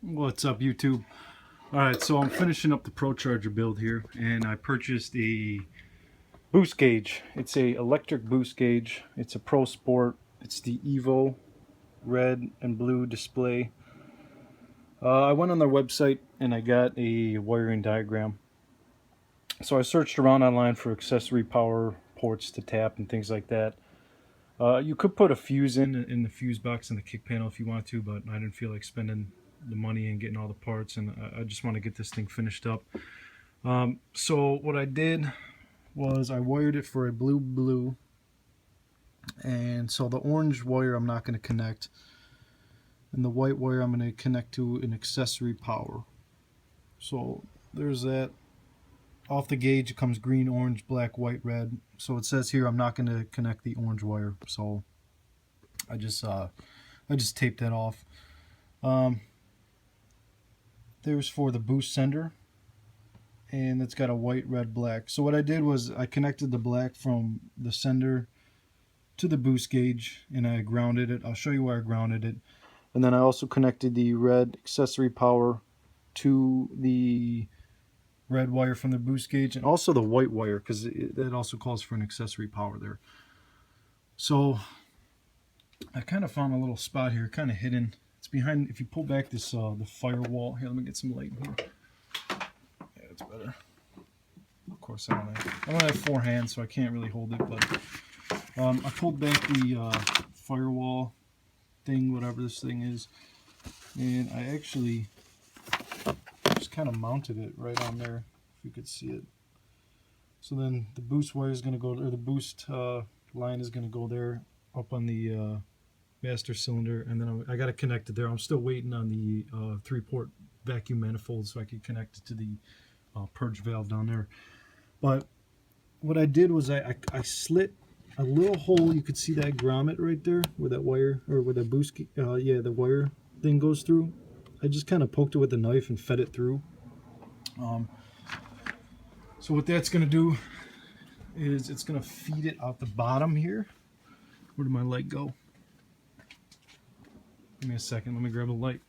What's up, YouTube? Alright, so I'm finishing up the Pro Charger build here, and I purchased a boost gauge. It's a electric boost gauge. It's a Prosport. It's the EVO red and blue display. I went on their website and I got a wiring diagram. So I searched around online for accessory power ports to tap and things like that. You could put a fuse in the fuse box in the kick panel if you want to, but I didn't feel like spending the money and getting all the parts, and I just want to get this thing finished up. So what I did was I wired it for a blue, and so the orange wire I'm not going to connect, and the white wire I'm going to connect to an accessory power. So there's that. Off the gauge it comes green, orange, black, white, red. So it says here I'm not going to connect the orange wire, so I just taped that off. There's for the boost sender, and it's got a white, red, black. So what I did was I connected the black from the sender to the boost gauge, and I grounded it. I'll show you where I grounded it. And then I also connected the red accessory power to the red wire from the boost gauge, and also the white wire, because that also calls for an accessory power there. So I kind of found a little spot here, kind of hidden. It's behind, if you pull back this the firewall. Here, let me get some light in here. Yeah, it's better. Of course, I don't have four hands, so I can't really hold it, but I pulled back the firewall thing, whatever this thing is, and I actually just kind of mounted it right on there, if you could see it. So then the boost wire is going to go, or the boost line is going to go there up on the master cylinder, and then I got it connected there. I'm still waiting on the 3-port vacuum manifold so I could connect it to the purge valve down there. But what I did was I slit a little hole. You could see that grommet right there where that wire, or where the boost the wire thing goes through. I just kind of poked it with a knife and fed it through. So what that's going to do is it's going to feed it out the bottom here. Where did my light go? Give me a second. Let me grab a light.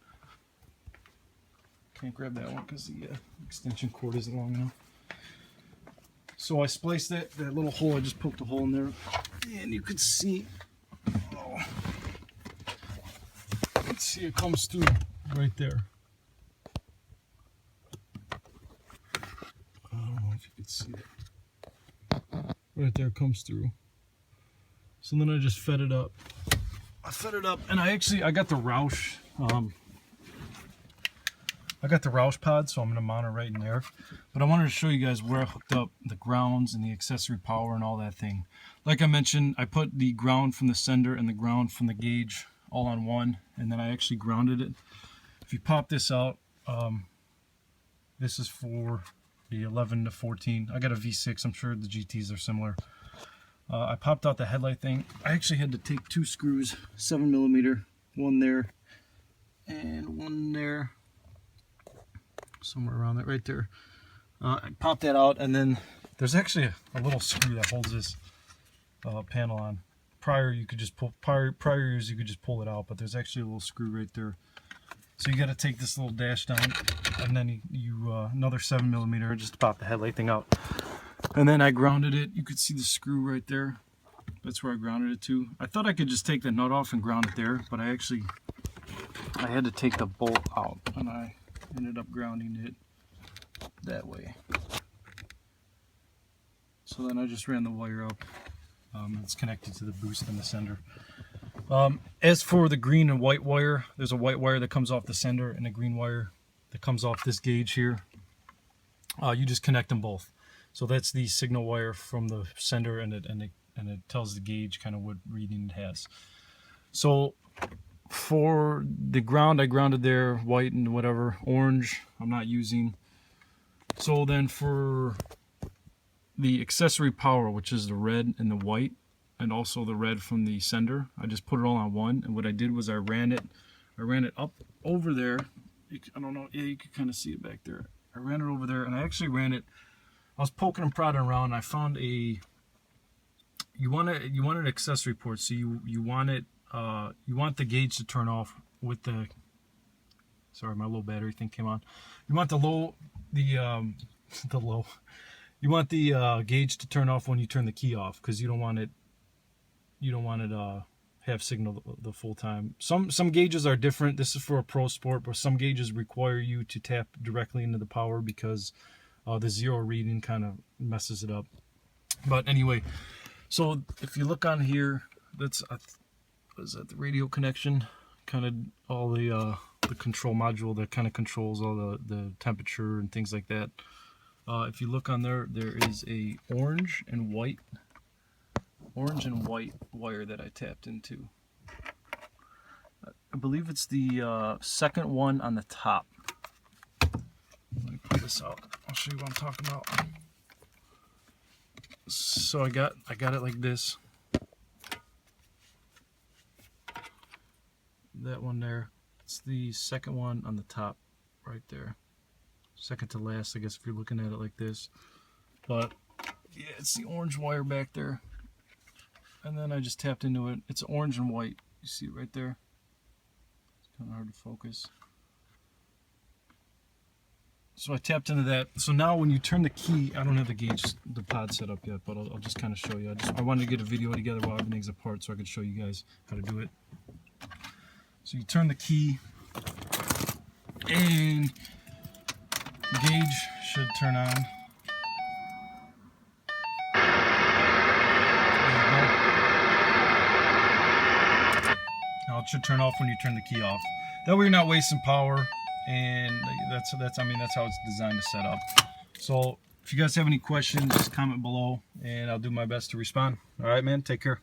Can't grab that one because the extension cord isn't long enough. So I spliced that little hole. I just poked a hole in there, and you could see. Oh, let's see, it comes through right there. I don't know if you could see it. Right there, comes through. So then I just fed it up. And I got the Roush. I got the Roush pod, so I'm going to mount it right in there. But I wanted to show you guys where I hooked up the grounds and the accessory power and all that thing. Like I mentioned, I put the ground from the sender and the ground from the gauge all on one, and then I actually grounded it. If you pop this out, this is for the 11 to 14. I got a V6. I'm sure the GTs are similar. I popped out the headlight thing. I actually had to take 2 screws, 7mm, one there and one there, somewhere around that right there. I popped that out, and then there's actually a little screw that holds this panel on. Prior you could just pull, prior years you could just pull it out, but there's actually a little screw right there. So you got to take this little dash down, and then you another 7mm just to pop the headlight thing out. And then I grounded it. You could see the screw right there. That's where I grounded it to. I thought I could just take the nut off and ground it there, but I had to take the bolt out, and I ended up grounding it that way. So then I just ran the wire up. It's connected to the boost and the sender. As for the green and white wire, there's a white wire that comes off the sender and a green wire that comes off this gauge here. You just connect them both. So that's the signal wire from the sender, and it tells the gauge kind of what reading it has. So for the ground, I grounded there, white and whatever, orange I'm not using. So then for the accessory power, which is the red and the white, and also the red from the sender, I just put it all on one. And what I did was I ran it up over there. I don't know, yeah, you can kind of see it back there. I ran it over there, and I actually ran it. I was poking and prodding around, and I found you want an accessory port, so you want the gauge to turn off with the Sorry, my low battery thing came on. You want the low, the low. You want the gauge to turn off when you turn the key off, because you don't want it. You don't want it have signal the full time. Some gauges are different. This is for a Pro Sport, but some gauges require you to tap directly into the power because the zero reading kind of messes it up. But anyway, so if you look on here, that's is that the radio connection? Kind of all the control module that kind of controls all the temperature and things like that. If you look on there, there is a orange and white wire that I tapped into. I believe it's the second one on the top. Let me pull this out. I'll show you what I'm talking about. So I got it like this. That one there. It's the second one on the top, right there. Second to last, I guess, if you're looking at it like this. But yeah, it's the orange wire back there. And then I just tapped into it. It's orange and white. You see it right there? It's kind of hard to focus. So I tapped into that. So now when you turn the key, I don't have the pod set up yet, but I'll just kind of show you. I wanted to get a video together while everything's apart so I could show you guys how to do it. So you turn the key, and the gauge should turn on. Now it should turn off when you turn the key off. That way you're not wasting power, and that's how it's designed to set up. So if you guys have any questions, just comment below, and I'll do my best to respond. All right, man. Take care.